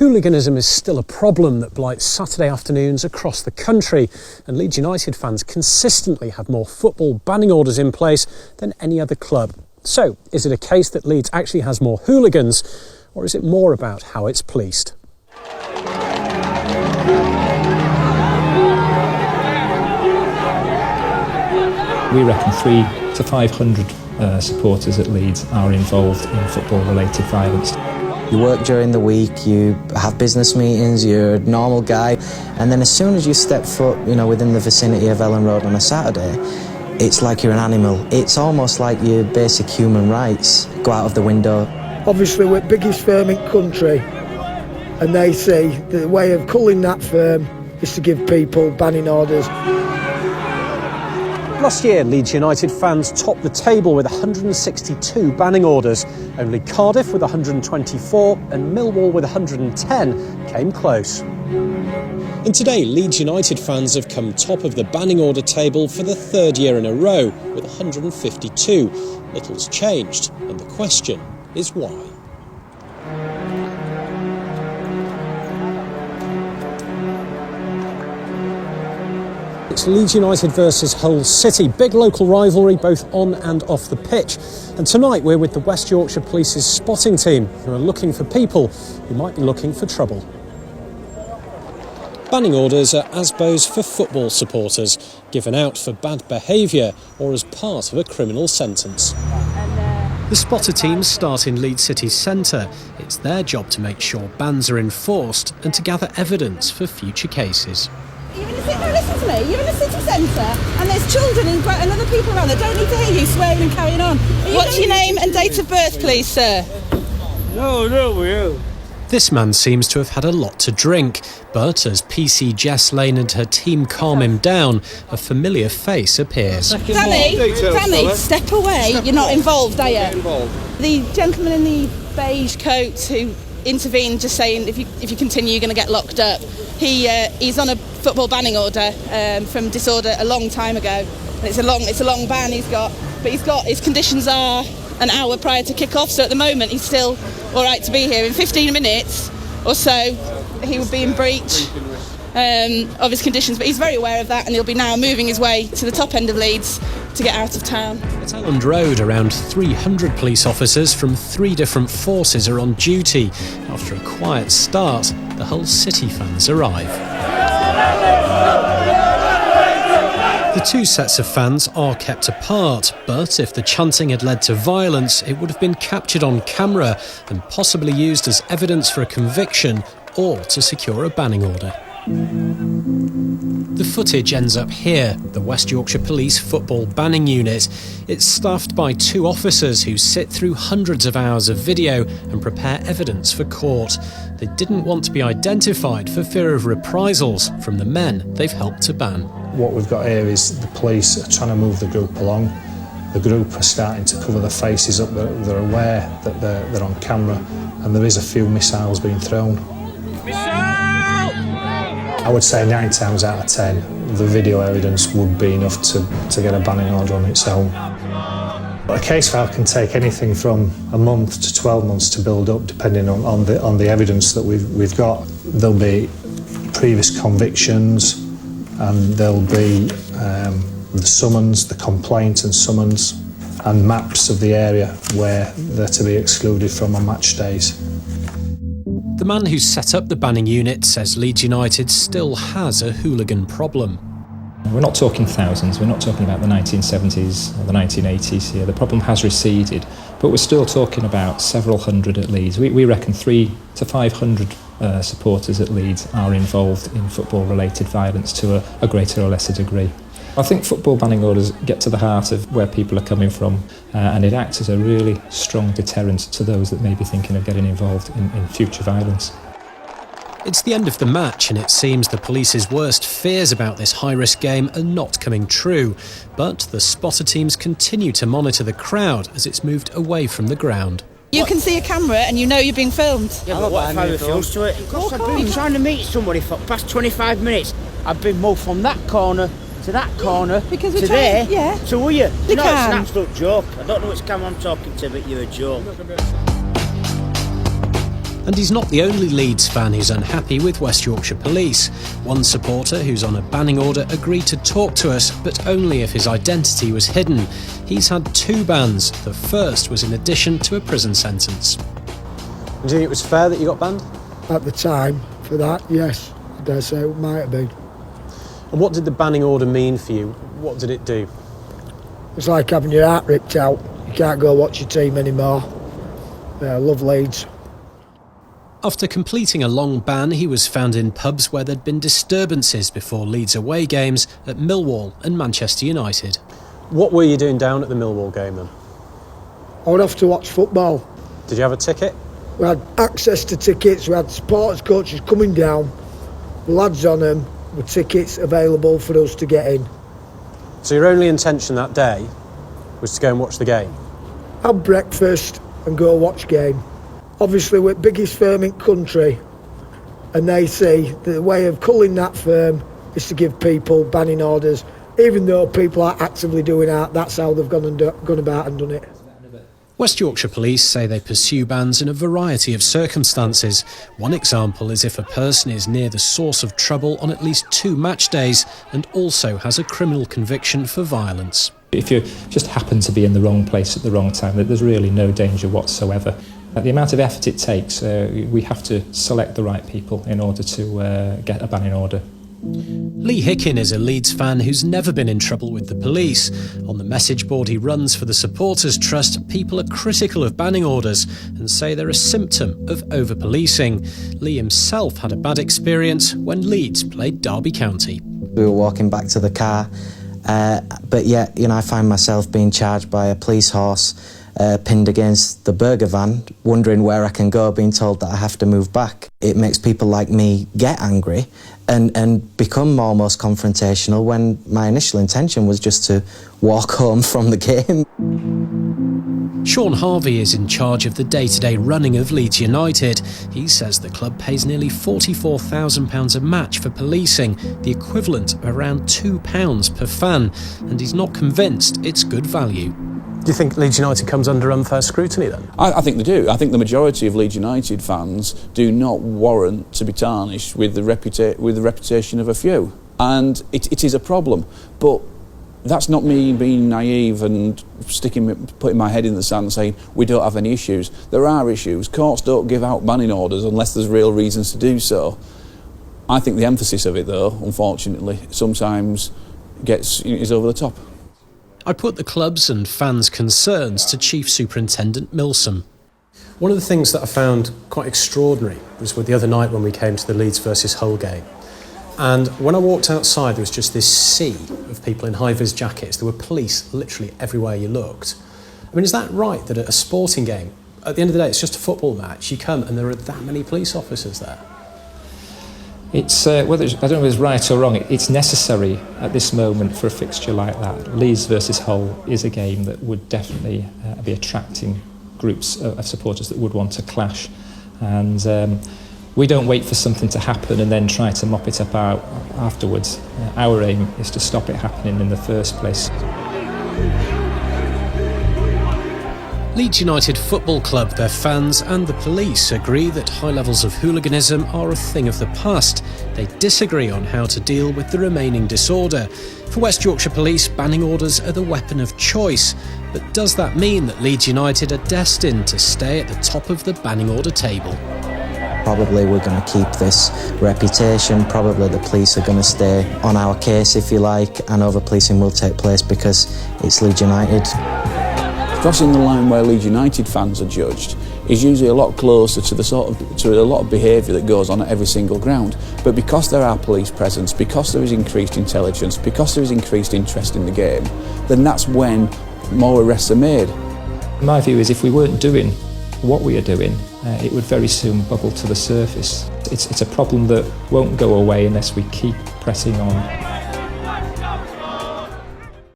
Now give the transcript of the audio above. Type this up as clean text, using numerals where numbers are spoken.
Hooliganism is still a problem that blights Saturday afternoons across the country, and Leeds United fans consistently have more football banning orders in place than any other club. So, is it a case that Leeds actually has more hooligans, or is it more about how it's policed? We reckon 300 to 500 supporters at Leeds are involved in football-related violence. You work during the week, you have business meetings, you're a normal guy, and then as soon as you step foot, within the vicinity of Elland Road on a Saturday, it's like you're an animal. It's almost like your basic human rights go out of the window. Obviously, we're the biggest firm in the country, and they say the way of culling that firm is to give people banning orders. Last year, Leeds United fans topped the table with 162 banning orders. Only Cardiff with 124 and Millwall with 110 came close. And today, Leeds United fans have come top of the banning order table for the third year in a row with 152. Little's changed, and the question is why. It's Leeds United versus Hull City, big local rivalry both on and off the pitch. And tonight we're with the West Yorkshire Police's spotting team, who are looking for people who might be looking for trouble. Banning orders are ASBOs for football supporters, given out for bad behaviour or as part of a criminal sentence. The spotter teams start in Leeds City Centre. It's their job to make sure bans are enforced and to gather evidence for future cases. Listen to me, you're in a city centre and there's children and other people around that don't need to hear you swearing and carrying on. What's your name and date of birth, please, sir? No. This man seems to have had a lot to drink, but as PC Jess Lane and her team calm him down, a familiar face appears. Danny, step away. You're not involved, are you? The gentleman in the beige coat who intervened, just saying if you continue, you're going to get locked up. He's on a football banning order from disorder a long time ago. And it's a long ban he's got, but his conditions are an hour prior to kick-off. So at the moment, he's still all right to be here. In 15 minutes or so, he would be in breach of his conditions. But he's very aware of that, and he'll be now moving his way to the top end of Leeds to get out of town. At Elland Road, around 300 police officers from 3 different forces are on duty. After a quiet start, the Hull City fans arrive. The two sets of fans are kept apart, but if the chanting had led to violence, it would have been captured on camera and possibly used as evidence for a conviction or to secure a banning order. The footage ends up here, the West Yorkshire Police Football Banning Unit. It's staffed by 2 officers who sit through hundreds of hours of video and prepare evidence for court. They didn't want to be identified for fear of reprisals from the men they've helped to ban. What we've got here is the police are trying to move the group along. The group are starting to cover their faces up. They're aware that they're on camera, and there is a few missiles being thrown. I would say 9 times out of 10, the video evidence would be enough to get a banning order on its own. A case file can take anything from a month to 12 months to build up, depending on the evidence that we've got. There'll be previous convictions, and there'll be the summons, the complaint and summons, and maps of the area where they're to be excluded from on match days. The man who set up the banning unit says Leeds United still has a hooligan problem. We're not talking thousands, we're not talking about the 1970s or the 1980s here. The problem has receded, but we're still talking about several hundred at Leeds. We reckon 300 to 500 supporters at Leeds are involved in football-related violence to a greater or lesser degree. I think football banning orders get to the heart of where people are coming from, and it acts as a really strong deterrent to those that may be thinking of getting involved in future violence. It's the end of the match, and it seems the police's worst fears about this high-risk game are not coming true. But the spotter teams continue to monitor the crowd as it's moved away from the ground. You can see a camera and you know you're being filmed. Yeah, but what if I refuse to it? Of course I've been trying to meet somebody for the past 25 minutes. I've been moved from that corner to that corner because to there. Yeah. So will you? They No, can. it's an absolute joke. I don't know which camera I'm talking to, but you're a joke. And he's not the only Leeds fan who's unhappy with West Yorkshire Police. One supporter who's on a banning order agreed to talk to us, but only if his identity was hidden. He's had 2 bans. The first was in addition to a prison sentence. Do you think it was fair that you got banned? At the time, for that, yes, I dare say it might have been. And what did the banning order mean for you? What did it do? It's like having your heart ripped out. You can't go watch your team anymore. I love Leeds. After completing a long ban, he was found in pubs where there'd been disturbances before Leeds away games at Millwall and Manchester United. What were you doing down at the Millwall game then? I went off to watch football. Did you have a ticket? We had access to tickets, we had supporters coaches coming down, the lads on them, with tickets available for us to get in. So your only intention that day was to go and watch the game? Have breakfast and go watch game. Obviously we're the biggest firm in the country, and they say the way of culling that firm is to give people banning orders. Even though people are actively doing that, that's how they've gone about and done it. West Yorkshire Police say they pursue bans in a variety of circumstances. One example is if a person is near the source of trouble on at least 2 match days and also has a criminal conviction for violence. If you just happen to be in the wrong place at the wrong time, there's really no danger whatsoever. The amount of effort it takes, we have to select the right people in order to get a banning order. Lee Hickin is a Leeds fan who's never been in trouble with the police. On the message board he runs for the Supporters Trust, people are critical of banning orders and say they're a symptom of over-policing. Lee himself had a bad experience when Leeds played Derby County. We were walking back to the car, but yet, I find myself being charged by a police horse, pinned against the burger van, wondering where I can go, being told that I have to move back. It makes people like me get angry and become almost confrontational when my initial intention was just to walk home from the game. Sean Harvey is in charge of the day-to-day running of Leeds United. He says the club pays nearly £44,000 a match for policing, the equivalent of around £2 per fan, and he's not convinced it's good value. Do you think Leeds United comes under unfair scrutiny then? I think they do. I think the majority of Leeds United fans do not warrant to be tarnished with the reputation of a few. And it is a problem. But that's not me being naive and putting my head in the sand and saying we don't have any issues. There are issues. Courts don't give out banning orders unless there's real reasons to do so. I think the emphasis of it, though, unfortunately, sometimes is over the top. I put the club's and fans' concerns to Chief Superintendent Milsom. One of the things that I found quite extraordinary was with the other night when we came to the Leeds versus Hull game. And when I walked outside, there was just this sea of people in high-vis jackets. There were police literally everywhere you looked. I mean, is that right, that at a sporting game, at the end of the day, it's just a football match, you come and there are that many police officers there? It's I don't know if it's right or wrong. It's necessary at this moment for a fixture like that. Leeds versus Hull is a game that would definitely be attracting groups of supporters that would want to clash, and we don't wait for something to happen and then try to mop it up afterwards. Our aim is to stop it happening in the first place. Leeds United Football Club, their fans and the police agree that high levels of hooliganism are a thing of the past. They disagree on how to deal with the remaining disorder. For West Yorkshire Police, banning orders are the weapon of choice. But does that mean that Leeds United are destined to stay at the top of the banning order table? Probably we're going to keep this reputation, probably the police are going to stay on our case, if you like, and over-policing will take place because it's Leeds United. Crossing the line where Leeds United fans are judged is usually a lot closer to a lot of behaviour that goes on at every single ground. But because there are police presence, because there is increased intelligence, because there is increased interest in the game, then that's when more arrests are made. My view is if we weren't doing what we are doing, it would very soon bubble to the surface. It's a problem that won't go away unless we keep pressing on.